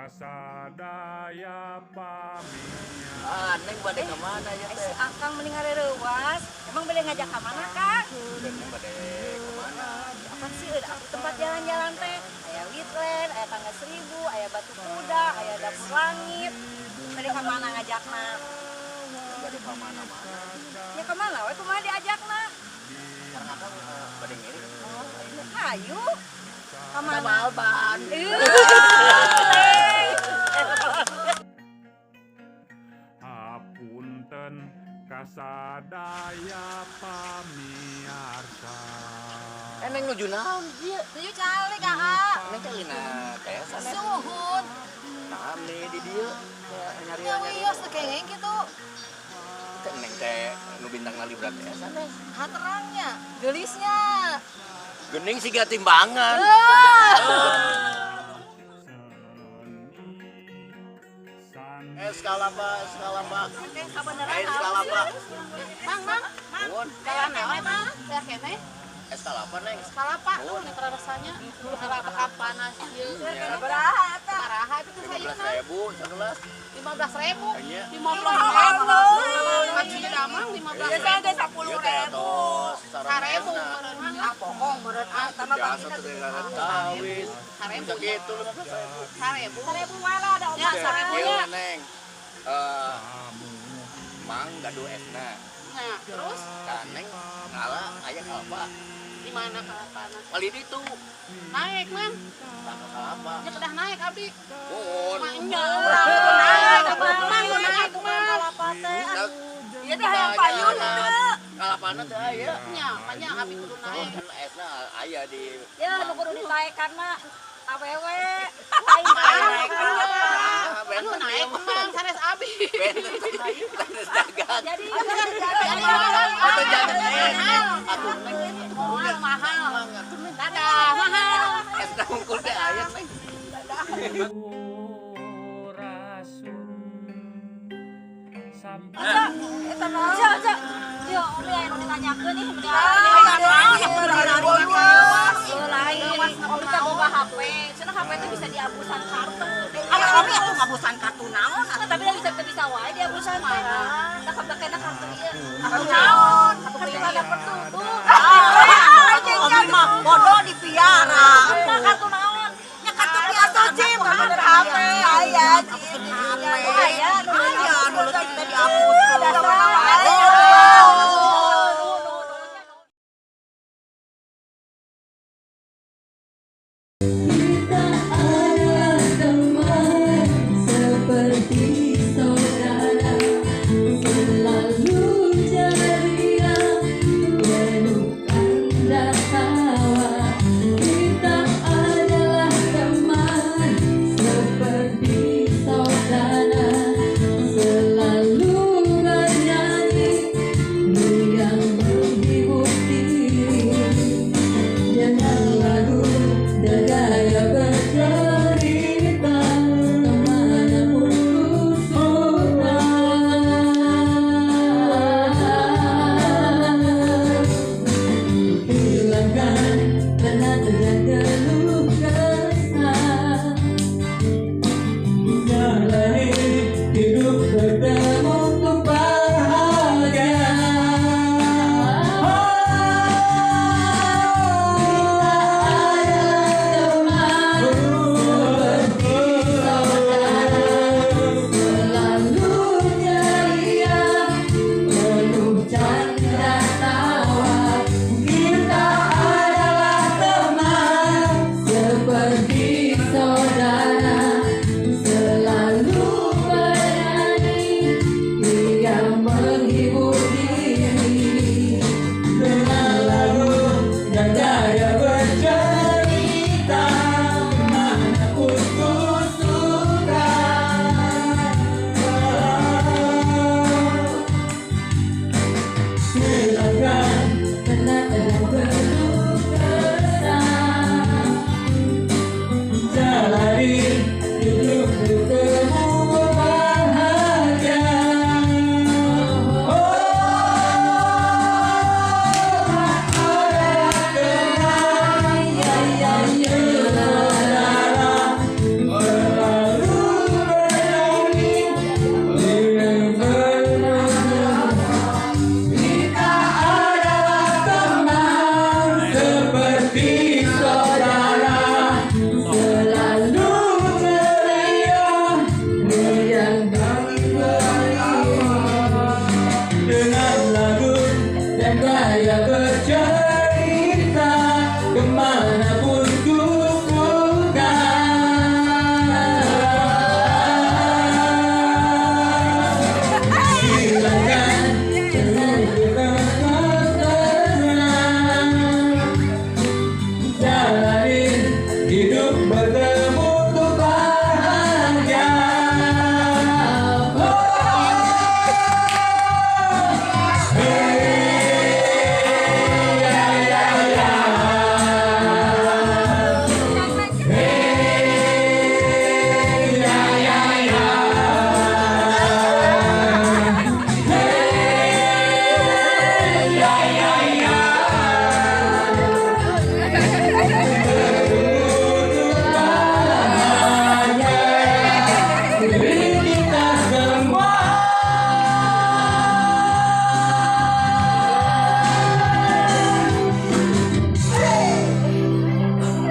kasadaya pamia. Neng bade kemana ya teh? Akang mending ngareureuwas. Emang bade ngajak ka mana, Kang? Neng bade kemana? Apa sih aku tempat jalan-jalan teh? Aya Witland, aya Tangga Seribu, aya Batu Kuda, aya Dapur Langit. Bade ka mana ngajakna? Bade kemana-mana. Ya ka mana we kumaha diajakna? Karena akang bade ngiri. Ayo. Ka mana? Malban. Hapunten kasadaya pamiarsa. Neng nuju naon ieu? Tuju calik, Kakak. Neng teh lina teh sanes. Suhun. Nami di dieu. Nyari Ya wios teh kengeng kitu. Neng teh nu bintang nalibrat teh sanes. Haterangnya, geulisnya. Gening siga timbangan. Eskalapa. Eskalapa. Mang. Nuhun. Jalan naon mah? Dah kene. Eskalapa neng. Kalapa tuh netra rasanya. Kalapa kapanas ieu. Sabaraha eta? Paraha itu sayuna 15.000 segelas. 15.000. Iya. 15.000. Kacinya damang 15.000. Biasanya ada 10.000. Sarebu meureun mah. Ah, pokok meureun ah tambah Biasa bagi tuh dengan tawis. Sarebu. Segitu 15.000. Sarebu. 1000 malah ada Ya, obat. sarebunya. Neng. Mang gaduh esna. Nah, terus Kaneng ngalah aya kalapa. di mana kalapana? Kali itu Naik, Man. kalapa. Ya kedah naik abdi. Muhun. Maknya. Naik, Mang nu naik, Man. kalapa teh. Nak Ieu teh hayang payun teh. kalapana teh aya. Nya, makanya abdi kudu naik. Kan esna aya di Ya nu kudu ditaekan mah awewe. Lain naik kalapa. Anu naik, Mang, sanes abdi. Tenis dagang. Jadi Atau jangan Atuh mahal. Dadah, mahal. esna ngungkul teh aya neng. Aja, eta mah. Aja. Yo, umi aya nu ditanyakeun nih. Lain. Umi teh boga HP. Cenah HP teh bisa diabusan kartu. Kami aku ngabusan kartu naon? Tapi bisa wae diabusan teh. Da kabakena kartu ieu. Kartu naon? Kartu pribadi dapat tutup. Umi mah bodoh dipiara. Kartu naon? Ya kartu biasa Cim, bener HP aya Cim. Aya, nu kita dihapus.